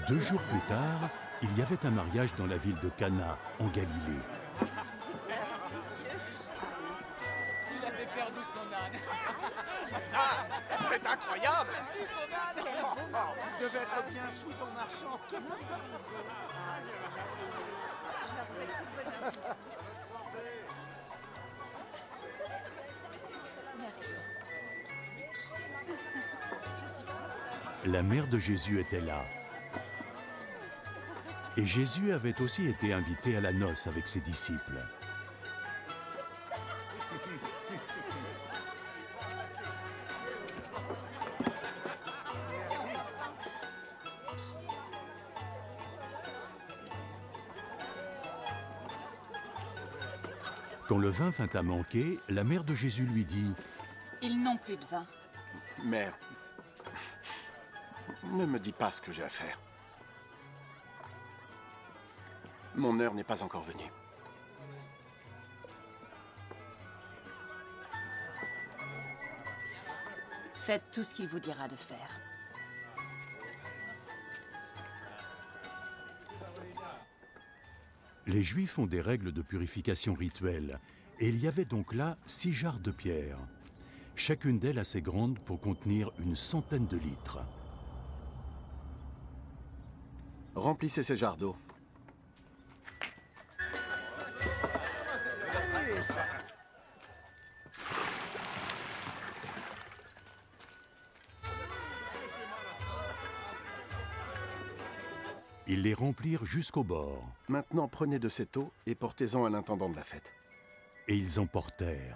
2 jours plus tard, il y avait un mariage dans la ville de Cana, en Galilée. Ça, c'est délicieux. Il avait perdu son âne. Ah, c'est incroyable. Son âne. Il devait être bien sous ton marchand. Qu'est-ce que c'est? Alors, c'est tout le bonheur. Merci. Je suis contente. La mère de Jésus était là. Et Jésus avait aussi été invité à la noce avec ses disciples. Quand le vin vint à manquer, la mère de Jésus lui dit « Ils n'ont plus de vin. Mère, ne me dis pas ce que j'ai à faire. Mon heure n'est pas encore venue. Faites tout ce qu'il vous dira de faire. Les Juifs ont des règles de purification rituelle, et il y avait donc là 6 jarres de pierre, chacune d'elles assez grande pour contenir une centaine de litres. Remplissez ces jarres d'eau. Ils les remplirent jusqu'au bord, Maintenant, prenez de cette eau et portez-en à l'intendant de la fête. et ils emportèrent.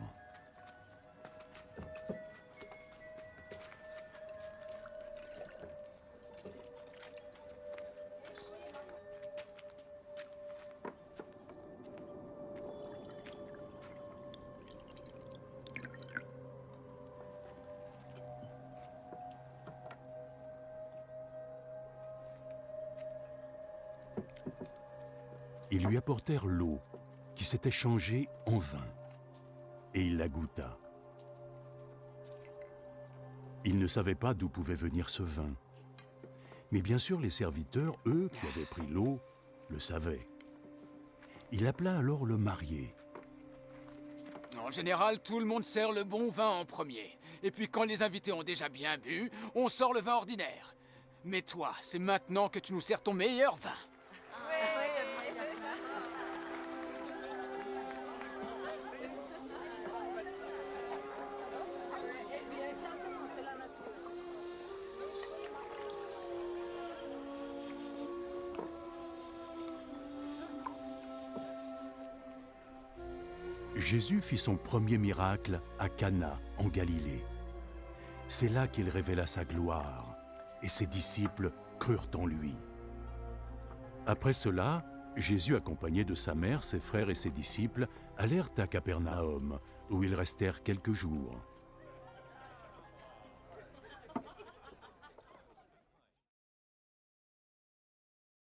Ils lui apportèrent l'eau, qui s'était changée en vin, et il la goûta. Il ne savait pas d'où pouvait venir ce vin. Mais bien sûr, les serviteurs, eux, qui avaient pris l'eau, le savaient. Il appela alors le marié. En général, tout le monde sert le bon vin en premier. Et puis quand les invités ont déjà bien bu, on sort le vin ordinaire. Mais toi, c'est maintenant que tu nous sers ton meilleur vin. Jésus fit son premier miracle à Cana, en Galilée. C'est là qu'il révéla sa gloire, et ses disciples crurent en lui. Après cela, Jésus, accompagné de sa mère, ses frères et ses disciples, allèrent à Capernaum, où ils restèrent quelques jours.